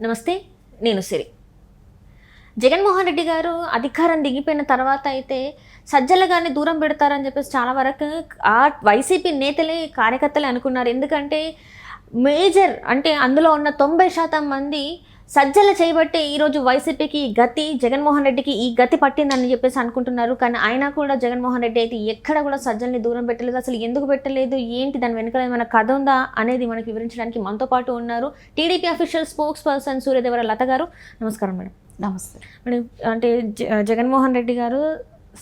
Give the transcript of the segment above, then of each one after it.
నమస్తే, నేను సిరి. జగన్మోహన్ రెడ్డి గారు అధికారం దిగిపోయిన తర్వాత అయితే సజ్జలుగానే దూరం పెడతారని చెప్పేసి చాలా వరకు ఆ వైసీపీ నేతలే కార్యకర్తలే అనుకున్నారు. ఎందుకంటే మేజర్ అంటే అందులో ఉన్న 90% మంది సజ్జల చేయబట్టే ఈరోజు వైసీపీకి ఈ గతి, జగన్మోహన్ రెడ్డికి ఈ గతి పట్టిందని చెప్పేసి అనుకుంటున్నారు. కానీ అయినా కూడా జగన్మోహన్ రెడ్డి అయితే ఎక్కడ కూడా సజ్జల్ని దూరం పెట్టలేదు. అసలు ఎందుకు పెట్టలేదు, ఏంటి దాని వెనుక ఏమైనా కథ ఉందా అనేది మనకి వివరించడానికి మనతో పాటు ఉన్నారు TDP official spokesperson Suryadevara Latha garu. నమస్కారం మేడం. నమస్తే మేడం. అంటే జగన్మోహన్ రెడ్డి గారు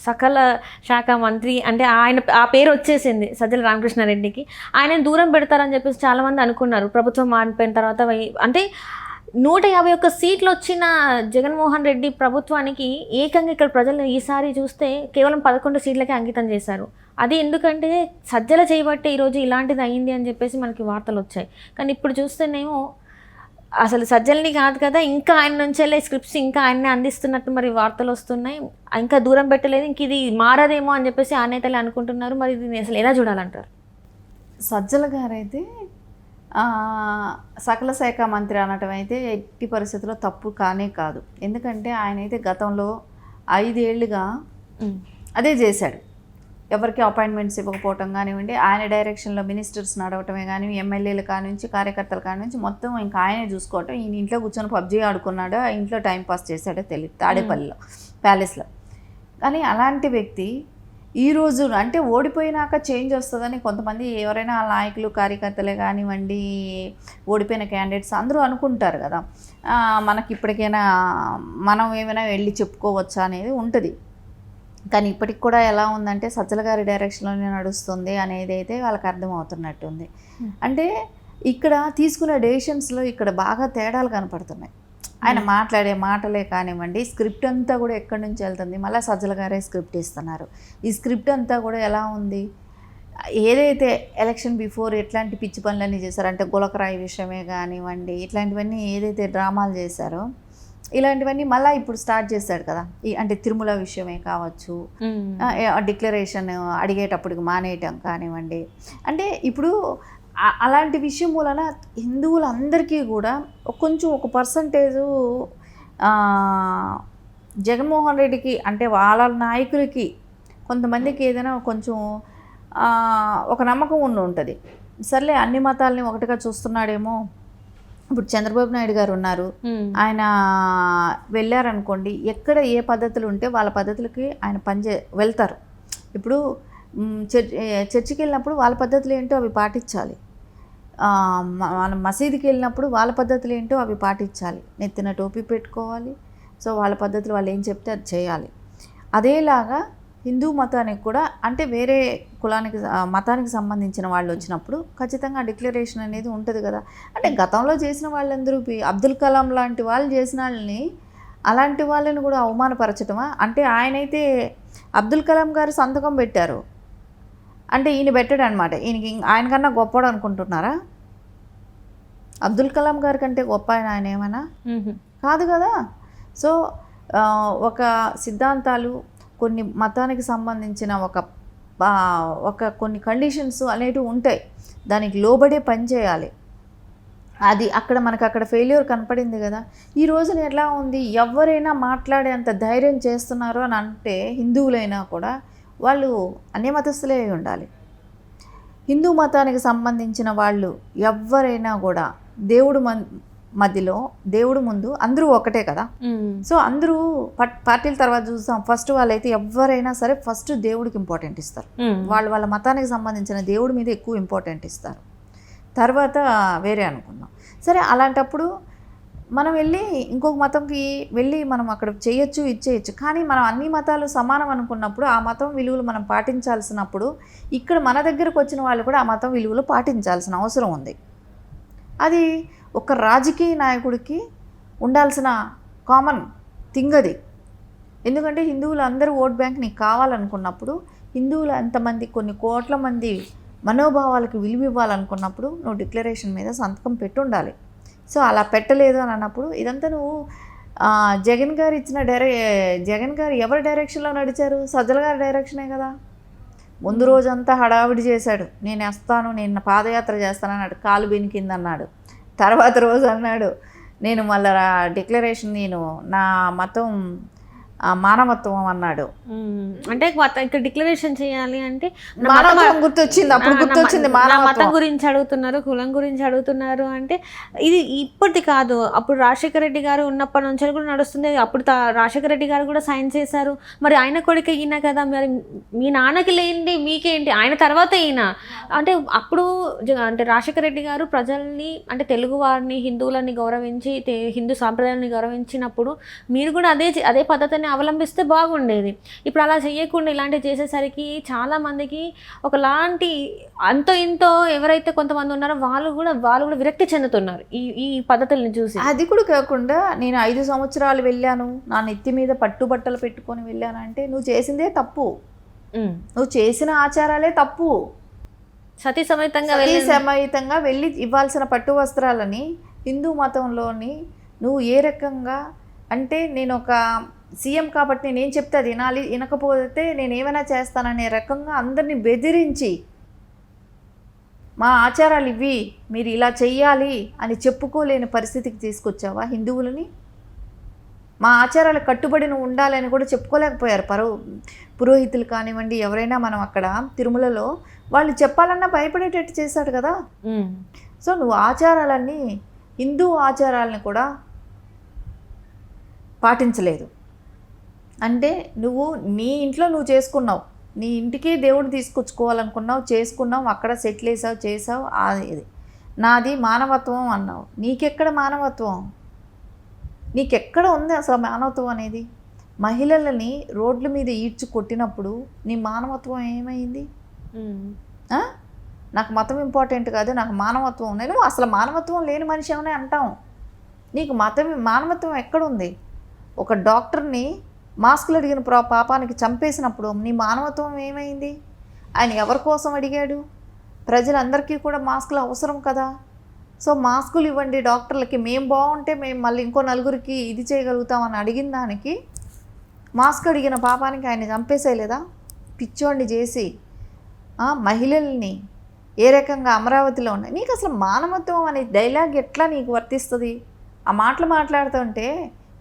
సకల శాఖ మంత్రి అంటే ఆయన ఆ పేరు వచ్చేసింది సజ్జల రామకృష్ణారెడ్డికి. ఆయన దూరం పెడతారని చెప్పేసి చాలామంది అనుకున్నారు. ప్రభుత్వం మారిపోయిన తర్వాత అంటే 151 సీట్లు వచ్చిన జగన్మోహన్ రెడ్డి ప్రభుత్వానికి ఏకంగా ఇక్కడ ప్రజలు ఈసారి చూస్తే కేవలం 11 సీట్లకే అంకితం చేశారు. అది ఎందుకంటే సజ్జల చేయబట్టే ఈరోజు ఇలాంటిది అయింది అని చెప్పేసి మనకి వార్తలు వచ్చాయి. కానీ ఇప్పుడు చూస్తేనేమో అసలు సజ్జల్ని కాదు కదా, ఇంకా ఆయన నుంచి వెళ్ళే స్క్రిప్ట్స్ ఇంకా ఆయన్నే అందిస్తున్నట్టు మరి వార్తలు వస్తున్నాయి. ఇంకా దూరం పెట్టలేదు, ఇంక ఇది మారదేమో అని చెప్పేసి ఆ నేతలే అనుకుంటున్నారు. మరి దీన్ని అసలు ఎలా చూడాలంటారు? సజ్జల గారైతే సకల శాఖ మంత్రి అనటం అయితే ఎట్టి పరిస్థితుల్లో తప్పు కానే కాదు. ఎందుకంటే ఆయన అయితే గతంలో 5 ఏళ్ళుగా అదే చేశాడు. ఎవరికి అపాయింట్మెంట్స్ ఇవ్వకపోవటం కానివ్వండి, ఆయన డైరెక్షన్లో మినిస్టర్స్ నడవటమే కానీ, ఎమ్మెల్యేలు కానించి కార్యకర్తల కానించి మొత్తం ఇంకా ఆయనే చూసుకోవటం. ఈయన ఇంట్లో కూర్చొని పబ్జీ ఆడుకున్నాడో, ఇంట్లో టైంపాస్ చేశాడో తెలియదు, తాడేపల్లిలో ప్యాలెస్లో. కానీ అలాంటి వ్యక్తి ఈరోజు అంటే ఓడిపోయినాక చేంజ్ వస్తుందని కొంతమంది ఎవరైనా నాయకులు కార్యకర్తలే కానివ్వండి, ఓడిపోయిన క్యాండిడేట్స్ అందరూ అనుకుంటారు కదా, మనకి ఇప్పటికైనా మనం ఏమైనా వెళ్ళి చెప్పుకోవచ్చా అనేది ఉంటుంది. కానీ ఇప్పటికి కూడా ఎలా ఉందంటే సజ్జల గారి డైరెక్షన్లోనే నడుస్తుంది అనేది అయితే వాళ్ళకి అర్థమవుతున్నట్టుంది. అంటే ఇక్కడ తీసుకునే డెసిషన్స్లో ఇక్కడ బాగా తేడాలు కనపడుతున్నాయి. ఆయన మాట్లాడే మాటలే కానివ్వండి, స్క్రిప్ట్ అంతా కూడా ఎక్కడి నుంచి వెళ్తుంది, మళ్ళీ సజ్జల గారే స్క్రిప్ట్ ఇస్తున్నారు. ఈ స్క్రిప్ట్ అంతా కూడా ఎలా ఉంది, ఏదైతే ఎలక్షన్ బిఫోర్ ఎట్లాంటి పిచ్చి పనులన్నీ చేశారో, అంటే గులకరాయి విషయమే కానివ్వండి, ఇట్లాంటివన్నీ ఏదైతే డ్రామాలు చేశారో ఇలాంటివన్నీ మళ్ళీ ఇప్పుడు స్టార్ట్ చేశాడు కదా. అంటే తిరుమల విషయమే కావచ్చు, డిక్లరేషన్ అడిగేటప్పటికి మానేయటం కానివ్వండి. అంటే ఇప్పుడు అలాంటి విషయం వలన హిందువులందరికీ కూడా కొంచెం ఒక పర్సంటేజు జగన్మోహన్ రెడ్డికి అంటే వాళ్ళ నాయకులకి కొంతమందికి ఏదైనా కొంచెం ఒక నమ్మకం ఉంటుంది. సర్లే అన్ని మతాలని ఒకటిగా చూస్తున్నాడేమో. ఇప్పుడు చంద్రబాబు నాయుడు గారు ఉన్నారు, ఆయన వెళ్ళారనుకోండి, ఎక్కడ ఏ పద్ధతులు ఉంటే వాళ్ళ పద్ధతులకి ఆయన వెళ్తారు. ఇప్పుడు చర్చికి వెళ్ళినప్పుడు వాళ్ళ పద్ధతులు ఏంటో అవి పాటించాలి. మనం మసీదుకి వెళ్ళినప్పుడు వాళ్ళ పద్ధతులు ఏంటో అవి పాటించాలి. నెత్తిన టోపీ పెట్టుకోవాలి. సో వాళ్ళ పద్ధతులు వాళ్ళు ఏం చెప్తే అది చేయాలి. అదేలాగా హిందూ మతానికి కూడా అంటే వేరే కులానికి మతానికి సంబంధించిన వాళ్ళు వచ్చినప్పుడు ఖచ్చితంగా డిక్లరేషన్ అనేది ఉంటుంది కదా. అంటే గతంలో చేసిన వాళ్ళందరూ అబ్దుల్ కలాం లాంటి వాళ్ళు చేసిన వాళ్ళని అలాంటి వాళ్ళని కూడా అవమానపరచటమా? అంటే ఆయనైతే అబ్దుల్ కలాం గారు సంతకం పెట్టారు అంటే ఈయన పెట్టాడు అనమాట. ఈయనకి ఆయనకన్నా గొప్పవాడు అనుకుంటున్నారా? అబ్దుల్ కలాం గారి కంటే గొప్ప ఆయన ఏమైనా కాదు కదా. సో ఒక సిద్ధాంతాలు, కొన్ని మతానికి సంబంధించిన ఒక కొన్ని కండిషన్స్ అనేటివి ఉంటాయి, దానికి లోబడే పని చేయాలి. అది అక్కడ మనకు అక్కడ ఫెయిల్యూర్ కనపడింది కదా. ఈ రోజున ఎలా ఉంది, ఎవరైనా మాట్లాడేంత ధైర్యం చేస్తున్నారు అని అంటే హిందువులైనా కూడా వాళ్ళు అన్ని మతస్థులే ఉండాలి. హిందూ మతానికి సంబంధించిన వాళ్ళు ఎవరైనా కూడా దేవుడు మధ్యలో, దేవుడు ముందు అందరూ ఒకటే కదా. సో అందరూ పార్టీల తర్వాత చూస్తాం, ఫస్ట్ వాళ్ళైతే ఎవరైనా సరే ఫస్ట్ దేవుడికి ఇంపార్టెంట్ ఇస్తారు. వాళ్ళ మతానికి సంబంధించిన దేవుడి మీద ఎక్కువ ఇంపార్టెంట్ ఇస్తారు, తర్వాత వేరే అనుకుందాం. సరే, అలాంటప్పుడు మనం వెళ్ళి ఇంకొక మతంకి వెళ్ళి మనం అక్కడ చేయొచ్చు, ఇచ్చేయచ్చు. కానీ మనం అన్ని మతాలు సమానం అనుకున్నప్పుడు ఆ మతం విలువలు మనం పాటించాల్సినప్పుడు ఇక్కడ మన దగ్గరకు వచ్చిన వాళ్ళు కూడా ఆ మతం విలువలు పాటించాల్సిన అవసరం ఉంది. అది ఒక రాజకీయ నాయకుడికి ఉండాల్సిన కామన్ థింగ్ అది. ఎందుకంటే హిందువులు అందరూ ఓట్ బ్యాంక్ నీకు కావాలనుకున్నప్పుడు, హిందువులు ఎంతమంది కొన్ని కోట్ల మంది మనోభావాలకు విలువ ఇవ్వాలనుకున్నప్పుడు నువ్వు డిక్లరేషన్ మీద సంతకం పెట్టి ఉండాలి. సో అలా పెట్టలేదు అని అన్నప్పుడు ఇదంతా నువ్వు జగన్ గారు ఇచ్చిన జగన్ గారు ఎవరి డైరెక్షన్లో నడిచారు? సజ్జల గారి డైరెక్షనే కదా. ముందు రోజంతా హడావిడి చేశాడు, నేను వస్తాను, నేను పాదయాత్ర చేస్తాను అన్నాడు, కాలు బెనికింది అన్నాడు. తర్వాత రోజు అన్నాడు నేను మళ్ళీ డిక్లరేషన్ నేను నా మతం మానవత్వం అన్నాడు. అంటే ఇక్కడ డిక్లరేషన్ చేయాలి అంటే మానవత్వం గుర్తొచ్చింది, అప్పుడు గుర్తొచ్చింది. మతం గురించి అడుగుతున్నారు, కులం గురించి అడుగుతున్నారు అంటే ఇది ఇప్పటి కాదు, అప్పుడు రాజశేఖర రెడ్డి గారు ఉన్నప్పటి నుంచి కూడా నడుస్తుంది. అప్పుడు రాజశేఖర రెడ్డి గారు కూడా సైన్ చేశారు. మరి ఆయన కొడుకు ఈయన కదా, మరి మీ నాన్నకి లేండి మీకేంటి, ఆయన తర్వాత ఈయన అంటే అప్పుడు అంటే రాజశేఖర రెడ్డి గారు ప్రజల్ని అంటే తెలుగు వారిని హిందువులని గౌరవించి హిందూ సాంప్రదాయాన్ని గౌరవించినప్పుడు మీరు కూడా అదే పద్ధతిని అవలంబిస్తే బాగుండేది. ఇప్పుడు అలా చేయకుండా ఇలాంటివి చేసేసరికి చాలా మందికి ఒకలాంటి అంతో ఇంతో ఎవరైతే కొంతమంది ఉన్నారో వాళ్ళు కూడా విరక్తి చెందుతున్నారు ఈ పద్ధతుల్ని చూసి. అది కూడా కాకుండా నేను 5 సంవత్సరాలు వెళ్ళాను, నా నెత్తి మీద పట్టుబట్టలు పెట్టుకొని వెళ్ళాను అంటే నువ్వు చేసిందే తప్పు, నువ్వు చేసిన ఆచారాలే తప్పు. సతీ సమేతంగా వెళ్ళి ఇవ్వాల్సిన పట్టు వస్త్రాలని హిందూ మతంలోని నువ్వు ఏ రకంగా అంటే నేను ఒక సీఎం కాబట్టి నేను చెప్తే అది వినాలి, వినకపోతే నేను ఏమైనా చేస్తాననే రకంగా అందరినీ బెదిరించి మా ఆచారాలు ఇవి మీరు ఇలా చెయ్యాలి అని చెప్పుకోలేని పరిస్థితికి తీసుకొచ్చావా హిందువులని? మా ఆచారాలు కట్టుబడి నువ్వు ఉండాలని కూడా చెప్పుకోలేకపోయారు పురోహితులు కానివ్వండి, ఎవరైనా. మనం అక్కడ తిరుమలలో వాళ్ళు చెప్పాలన్నా భయపడేటట్టు చేశాడు కదా. సో నువ్వు ఆచారాలన్నీ హిందూ ఆచారాలని కూడా పాటించలేదు అంటే నువ్వు నీ ఇంట్లో నువ్వు చేసుకున్నావు, నీ ఇంటికి దేవుడు తీసుకొచ్చుకోవాలనుకున్నావు, చేసుకున్నావు, అక్కడ సెటిల్ చేసావు. ఇది నాది మానవత్వం అన్నావు. నీకెక్కడ మానవత్వం, నీకెక్కడ ఉంది అసలు మానవత్వం అనేది? మహిళలని రోడ్ల మీద ఈడ్చి కొట్టినప్పుడు నీ మానవత్వం ఏమైంది? నాకు మతం ఇంపార్టెంట్ కాదు, నాకు మానవత్వం ఉంది. నువ్వు అసలు మానవత్వం లేని మనిషి ఏమని అంటావు? నీకు మానవత్వం ఎక్కడుంది? ఒక డాక్టర్ని మాస్కులు అడిగిన పాపానికి చంపేసినప్పుడు నీ మానవత్వం ఏమైంది? ఆయన ఎవరి కోసం అడిగాడు? ప్రజలందరికీ కూడా మాస్కులు అవసరం కదా. సో మాస్కులు ఇవ్వండి డాక్టర్లకి, మేము బాగుంటే మేము మళ్ళీ ఇంకో నలుగురికి ఇది చేయగలుగుతామని అడిగిన దానికి మాస్క్ అడిగిన పాపానికి ఆయన చంపేసేయలేదా? పిచ్చోడిని చేసి మహిళల్ని ఏ రకంగా అమరావతిలో ఉన్నాయి. నీకు అసలు మానవత్వం అనే డైలాగ్ ఎట్లా నీకు వర్తిస్తుంది? ఆ మాటలు మాట్లాడుతుంటే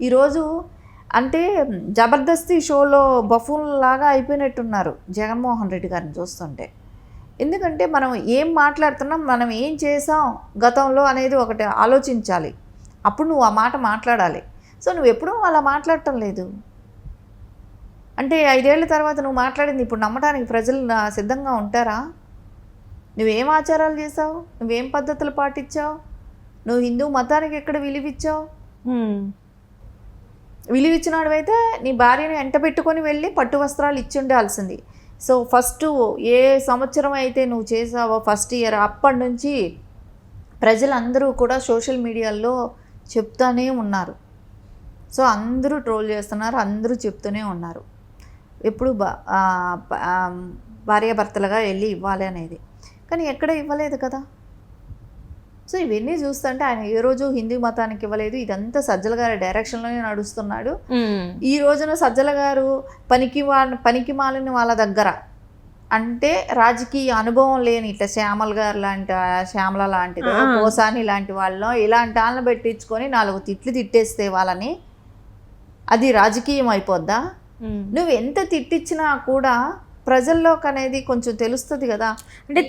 ఈరోజు అంటే జబర్దస్త్ షోలో బఫూన్ లాగా అయిపోయినట్టున్నారు జగన్మోహన్ రెడ్డి గారిని చూస్తుంటే. ఎందుకంటే మనం ఏం మాట్లాడుతున్నాం, మనం ఏం చేసాం గతంలో అనేది ఒకటి ఆలోచించాలి, అప్పుడు నువ్వు ఆ మాట మాట్లాడాలి. సో నువ్వు ఎప్పుడూ అలా మాట్లాడటం లేదు. అంటే 5 ఏళ్ల తర్వాత నువ్వు మాట్లాడింది ఇప్పుడు నమ్మడానికి ప్రజలు సిద్ధంగా ఉంటారా? నువ్వేం ఆచారాలు చేసావు, నువ్వేం పద్ధతులు పాటించావు, నువ్వు హిందూ మతానికి ఎక్కడ విలువిచ్చావు? విలువిచ్చినాడువైతే నీ భార్యని వెంట పెట్టుకొని వెళ్ళి పట్టు వస్త్రాలు ఇచ్చి ఉండాల్సింది. సో ఫస్ట్ ఏ సంవత్సరం అయితే నువ్వు చేసావో ఫస్ట్ ఇయర్, అప్పటి నుంచి ప్రజలందరూ కూడా సోషల్ మీడియాలో చెప్తూనే ఉన్నారు. సో అందరూ ట్రోల్ చేస్తున్నారు, అందరూ చెప్తూనే ఉన్నారు ఎప్పుడు భార్యాభర్తలుగా వెళ్ళి ఇవ్వాలి అనేది. కానీ ఎక్కడ ఇవ్వలేదు కదా. సో ఇవన్నీ చూస్తుంటే ఆయన ఏ రోజు హిందూ మతానికి ఇవ్వలేదు. ఇదంతా సజ్జల గారి డైరెక్షన్లోనే నడుస్తున్నాడు. ఈ రోజున సజ్జల గారు పనికి మాలిన వాళ్ళ దగ్గర అంటే రాజకీయ అనుభవం లేని ఇట్లా శ్యామల లాంటిది, పోసాని లాంటి వాళ్ళను ఇలాంటి వాళ్ళని పెట్టించుకొని 4 తిట్లు తిట్టేస్తే వాళ్ళని అది రాజకీయం అయిపోద్దా? నువ్వు ఎంత తిట్టించినా కూడా ప్రజల్లోకి అనేది కొంచెం తెలుస్తుంది కదా. అంటే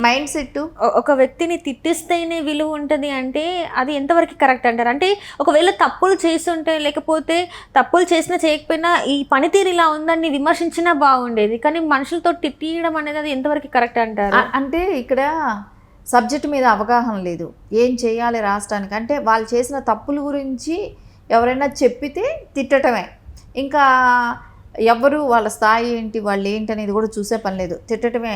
మైండ్ సెట్ ఒక వ్యక్తిని తిట్టిస్తేనే విలువ ఉంటుంది అంటే అది ఎంతవరకు కరెక్ట్ అంటారు? అంటే ఒకవేళ తప్పులు చేస్తుంటే లేకపోతే తప్పులు చేసినా చేయకపోయినా ఈ పనితీరు ఇలా ఉందని విమర్శించినా బాగుండేది, కానీ మనుషులతో తిట్టియడం అనేది అది ఎంతవరకు కరెక్ట్ అంటారు? అంటే ఇక్కడ సబ్జెక్ట్ మీద అవగాహన లేదు, ఏం చేయాలి రాష్ట్రానికి. అంటే వాళ్ళు చేసిన తప్పుల గురించి ఎవరైనా చెప్పితే తిట్టడమే, ఇంకా ఎవరు వాళ్ళ స్థాయి ఏంటి వాళ్ళు ఏంటి అనేది కూడా చూసే పని లేదు, తిట్టడమే.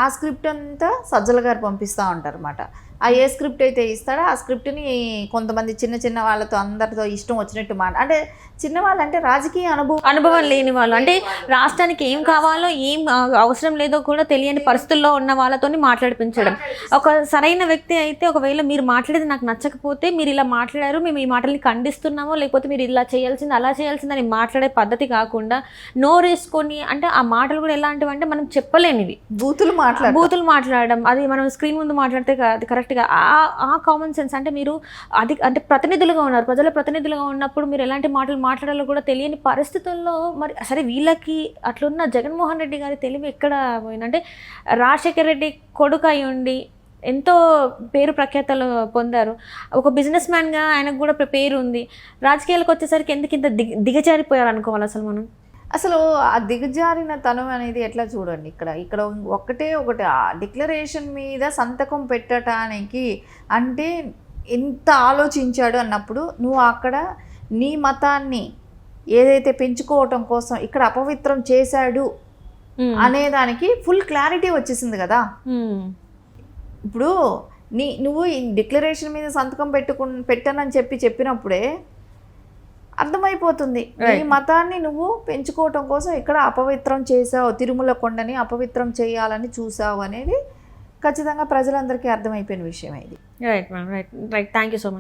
ఆ స్క్రిప్ట్ అంతా సజ్జల గారు పంపిస్తూ ఉంటారు అన్నమాట. ఆ ఏ స్క్రిప్ట్ అయితే ఇస్తాడో ఆ స్క్రిప్ట్ని కొంతమంది చిన్న వాళ్ళతో అందరితో ఇష్టం వచ్చినట్టు అంటే చిన్నవాళ్ళు అంటే రాజకీయ అనుభవం లేని వాళ్ళు, అంటే రాష్ట్రానికి ఏం కావాలో ఏం అవసరం లేదో కూడా తెలియని పరిస్థితుల్లో ఉన్న వాళ్ళతో మాట్లాడిపించడం. ఒక సరైన వ్యక్తి అయితే ఒకవేళ మీరు మాట్లాడేది నాకు నచ్చకపోతే మీరు ఇలా మాట్లాడారు, మేము ఈ మాటల్ని ఖండిస్తున్నామో లేకపోతే మీరు ఇలా చేయాల్సింది అలా చేయాల్సింది అని మాట్లాడే పద్ధతి కాకుండా నోరేసుకొని, అంటే ఆ మాటలు కూడా ఎలాంటివి అంటే మనం చెప్పలేనివి, బూతులు మాట్లాడడం, అది మనం స్క్రీన్ ముందు మాట్లాడితే అది కరెక్ట్ కరెక్ట్గా ఆ కామన్ సెన్స్ అంటే మీరు అది అంటే ప్రతినిధులుగా ఉన్నారు, ప్రజల ప్రతినిధులుగా ఉన్నప్పుడు మీరు ఎలాంటి మాటలు మాట్లాడాలో కూడా తెలియని పరిస్థితుల్లో మరి సరే వీళ్ళకి అట్లున్న జగన్మోహన్ రెడ్డి గారి తెలివి ఎక్కడ పోయిందంటే రాజశేఖర్ రెడ్డి కొడుకు అయి ఉండి ఎంతో పేరు ప్రఖ్యాతలు పొందారు. ఒక బిజినెస్ మ్యాన్గా ఆయనకు కూడా పేరు ఉంది. రాజకీయాలకు వచ్చేసరికి ఎందుకు ఇంత దిగజారిపోయారు అనుకోవాలి అసలు మనం. అసలు ఆ దిగజారిన తనం అనేది ఎట్లా చూడండి, ఇక్కడ ఒకటి ఆ డిక్లరేషన్ మీద సంతకం పెట్టడానికి అంటే ఎంత ఆలోచించాడు అన్నప్పుడు నువ్వు అక్కడ నీ మతాన్ని ఏదైతే పెంచుకోవటం కోసం ఇక్కడ అపవిత్రం చేశాడు అనేదానికి ఫుల్ క్లారిటీ వచ్చేసింది కదా. ఇప్పుడు నువ్వు ఈ డిక్లరేషన్ మీద సంతకం పెట్టనని చెప్పినప్పుడే అర్థమైపోతుంది నీ మతాన్ని నువ్వు పెంచుకోవటం కోసం ఇక్కడ అపవిత్రం చేసావు, తిరుమల కొండని అపవిత్రం చేయాలని చూసావు అనేది ఖచ్చితంగా ప్రజలందరికీ అర్థమైపోయిన విషయం ఇది. Right ma'am, right thank you so much.